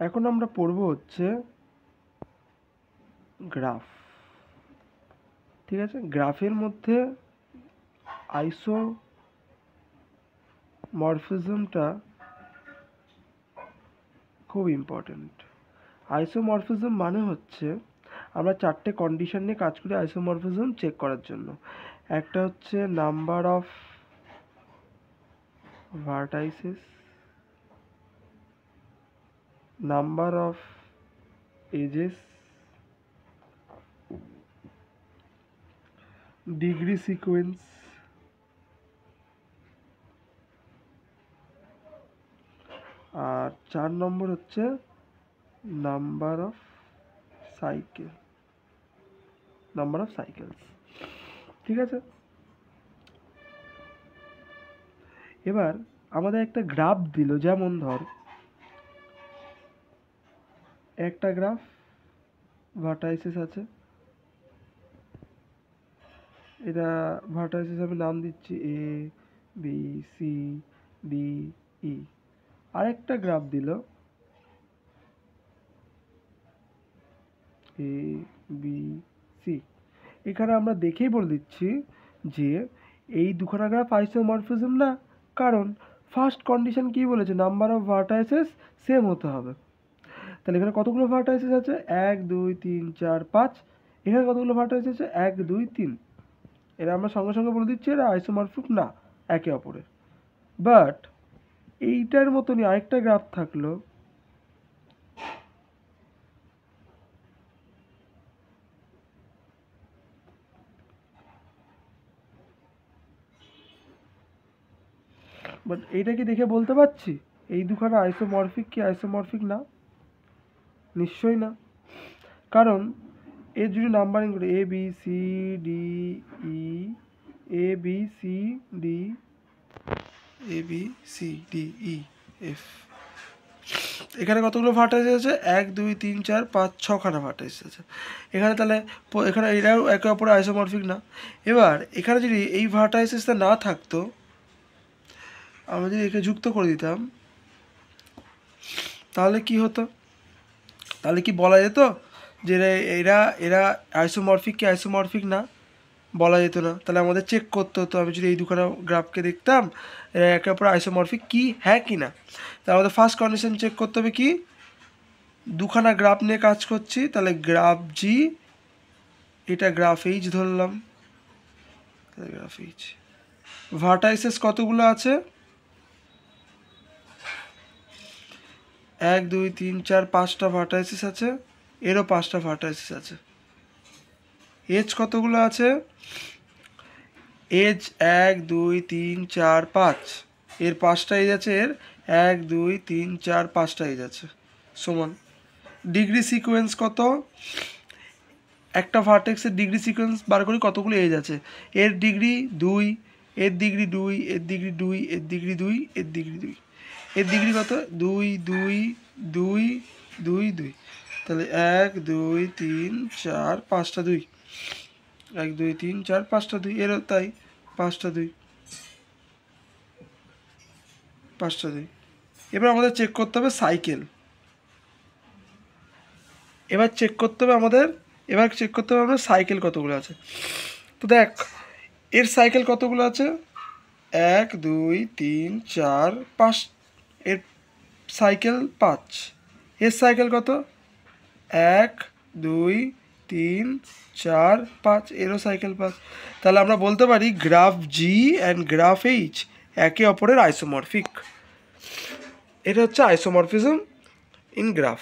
এখন আমরা পড়ব হচ্ছে গ্রাফ। ঠিক আছে, গ্রাফের মধ্যে আইসোমরফিজমটা খুব ইম্পর্টেন্ট। আইসোমরফিজম মানে হচ্ছে আমরা চারটে কন্ডিশন নিয়ে কাজ করি আইসোমরফিজম চেক করার জন্য। একটা হচ্ছে number of vertices, number of edges, degree sequence, আর 4 নম্বর হচ্ছে নাম্বার অফ সাইকেলস। ঠিক আছে, এবার আমাদের একটা গ্রাফ দিল, যেমন ধর একটা গ্রাফ ভার্টাইসেস আছে, এটা ভার্টাইসেস আমি নাম দিচ্ছি এ বি সি ডি ই। আরেকটা গ্রাফ দিল এ বি সি। এখানে আমরা দেখেই বলে দিচ্ছি যে এই দুখানা গ্রাফ আইসোমরফিজম না, কারণ ফার্স্ট কন্ডিশন কি বলেছে, নাম্বার অফ ভার্টাইসেস সেম হতে হবে। তাহলে এখানে কতগুলো ভার্টাইসেস আছে, 1 2 3 4 5। এখানে কতগুলো ভার্টাইসেস আছে, 1 2 3। এরা আমরা সঙ্গে সঙ্গে বলে দিচ্ছি এরা আইসোমরফিক না একে অপরের। বাট এইটার মতনই আরেকটা গ্রাফ থাকলো, বাট এইটা কি দেখে বলতে পারছি এই দুখানা আইসোমরফিক কি আইসোমরফিক না? নিশ্চয়ই না, কারণ এর যদি নাম্বারিং করে A B C D E, A B C D, A B C D E F, এখানে কতগুলো ভার্টাইসেস আছে, 1 2 3 4 5 6খানা ভার্টাইসেস আছে এখানে। তাহলে এখানে এরাও একে অপরে আইসোমরফিক না। এবার এখানে যদি এই ভার্টাইসেসটা না থাকতো, আমরা যদি একে যুক্ত করে দিতাম, তাহলে কি হতো? তাহলে কি বলা যেত যে এরা এরা আইসোমরফিক কি আইসোমরফিক না? বলা যেত না। তাহলে আমাদের চেক করতে হতো, আমি যদি এই দুখানা গ্রাফকে দেখতাম এরা একে অপর আইসোমরফিক কি হ্যাঁ কি না। তাহলে আমাদের ফার্স্ট কন্ডিশন চেক করতে হবে কি, দুখানা গ্রাফ নিয়ে কাজ করছি, তাহলে গ্রাফ জি, এটা গ্রাফ এইচ ধরলাম, তাহলে গ্রাফ এইচ। ভার্টাইসেস কতগুলো আছে, 1 2 3 4 5টা ভার্টাইসেস আছে, এরও 5টা ভার্টাইসেস আছে। এজ কতগুলো আছে, এজ 1 2 3 4 5, এর 5টা এজ আছে, এর 1 2 3 4 5টা এজ আছে, সমান। ডিগ্রি সিকোয়েন্স কত, একটা ভার্টেক্সের ডিগ্রি সিকোয়েন্স বার করি কতগুলো এজ আছে, এর ডিগ্রি 2, এর ডিগ্রি 2, এর ডিগ্রি 2, এর ডিগ্রি 2, এর ডিগ্রি 2, এর ডিগ্রি কত 2 2 2 2 2। তাহলে 1 2 3 4 5টা 2, 1 2 3 4 5টা 2, এরও তাই 5টা 2, 5টা 2। এবার আমাদের চেক করতে হবে সাইকেল। এবার চেক করতে হবে আমাদের সাইকেল কতগুলো আছে। তো দেখ এর সাইকেল কতগুলো আছে, 1 2 3 4 5, এর সাইকেল 5, এর সাইকেল কত 1 2 3 4 5, এরও সাইকেল 5। তাহলে আমরা বলতে পারি graph G and graph H একে অপরের আইসোমরফিক। এটা হচ্ছে আইসোমরফিজম ইন গ্রাফ।